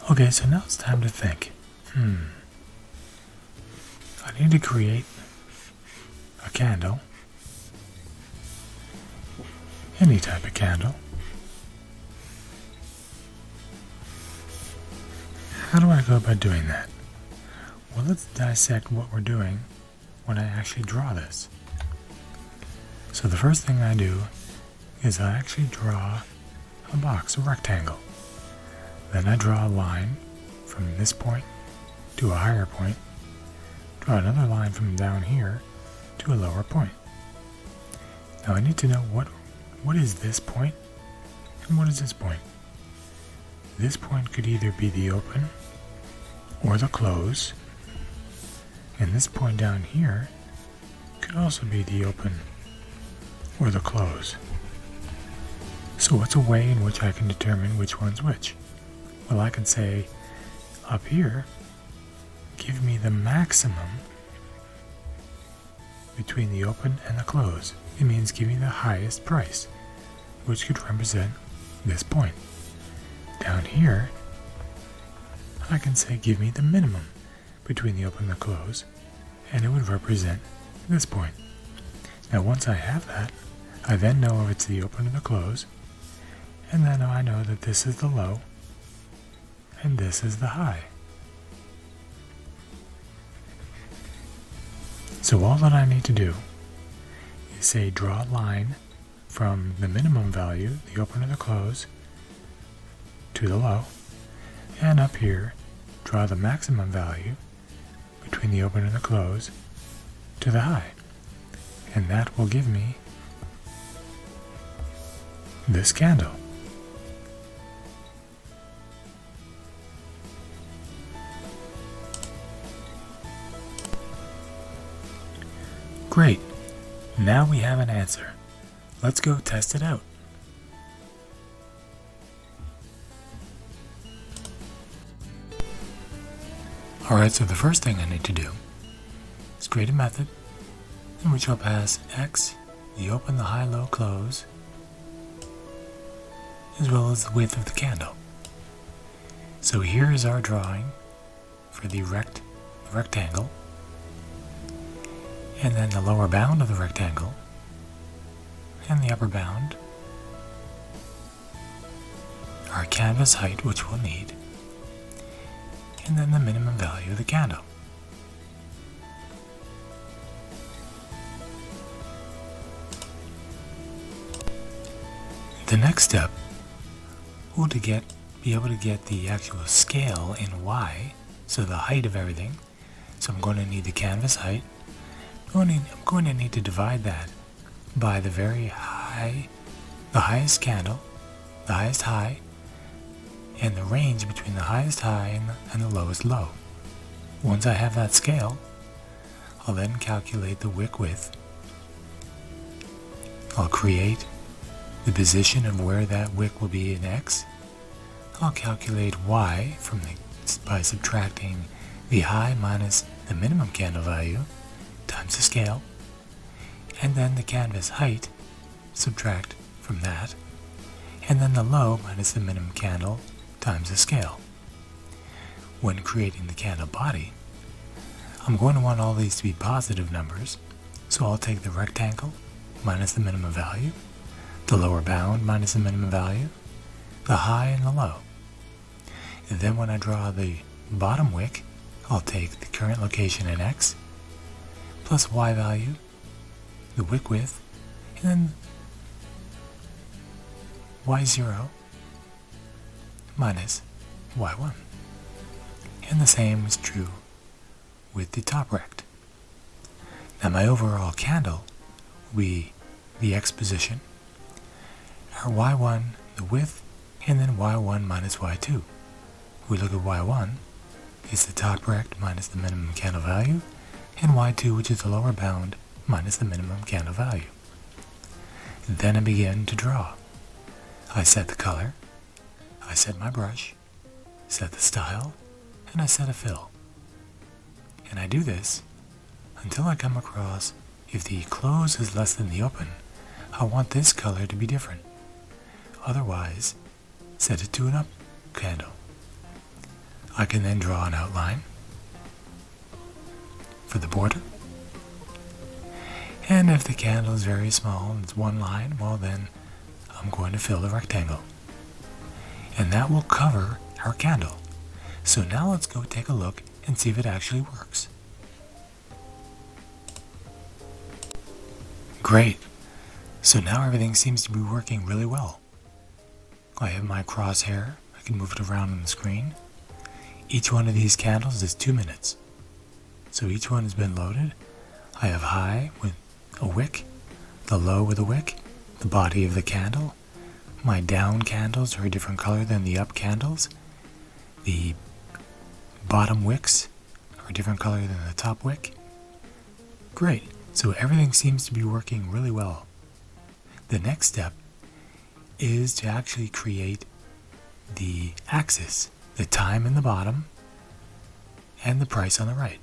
Okay, so now it's time to think. I need to create a candle, any type of candle. How do I go about doing that? Well, let's dissect what we're doing when I actually draw this. So the first thing I do is I actually draw a box, a rectangle. Then I draw a line from this point to a higher point, draw another line from down here to a lower point. Now I need to know what is this point and what is this point. This point could either be the open or the close, and this point down here could also be the open or the close. So what's a way in which I can determine which one's which? Well, I can say up here, give me the maximum between the open and the close. It means give me the highest price, which could represent this point. Down here, I can say give me the minimum between the open and the close, and it would represent this point. Now once I have that, I then know if it's the open or the close, and then I know that this is the low and this is the high. So all that I need to do is say draw a line from the minimum value, the open or the close, to the low, and up here draw the maximum value between the open and the close to the high, and that will give me this candle. Great, now we have an answer. Let's go test it out. Alright, so the first thing I need to do is create a method in which I'll pass x, the open, the high, low, close, as well as the width of the candle. So here is our drawing for the rectangle, and then the lower bound of the rectangle, and the upper bound, our canvas height, which we'll need, and then the minimum value of the candle. The next step will be able to get the actual scale in Y, so the height of everything. So I'm going to need the canvas height. I'm going to need to divide that by the highest candle, the highest high, and the range between the highest high and the lowest low. Once I have that scale, I'll then calculate the wick width. I'll create the position of where that wick will be in X. I'll calculate Y by subtracting the high minus the minimum candle value times the scale, and then the canvas height, subtract from that, and then the low minus the minimum candle times the scale. When creating the candle body, I'm going to want all these to be positive numbers, so I'll take the rectangle minus the minimum value, the lower bound minus the minimum value, the high and the low. And then when I draw the bottom wick, I'll take the current location in X, plus Y value, the wick width, and then Y0 minus Y1. And the same is true with the top rect. Now my overall candle will be the X position, our Y1, the width, and then Y1 minus Y2. If we look at Y1, it's the top rect minus the minimum candle value, and Y2, which is the lower bound, minus the minimum candle value. Then I begin to draw. I set the color, I set my brush, set the style, and I set a fill. And I do this until I come across, if the close is less than the open, I want this color to be different. Otherwise, set it to an up candle. I can then draw an outline for the border. And if the candle is very small and it's one line, well then I'm going to fill the rectangle. And that will cover our candle. So now let's go take a look and see if it actually works. Great. So now everything seems to be working really well. I have my crosshair. I can move it around on the screen. Each one of these candles is 2 minutes. So each one has been loaded. I have high with a wick, the low with a wick, the body of the candle. My down candles are a different color than the up candles. The bottom wicks are a different color than the top wick. Great. So everything seems to be working really well. The next step is to actually create the axis, the time in the bottom and the price on the right.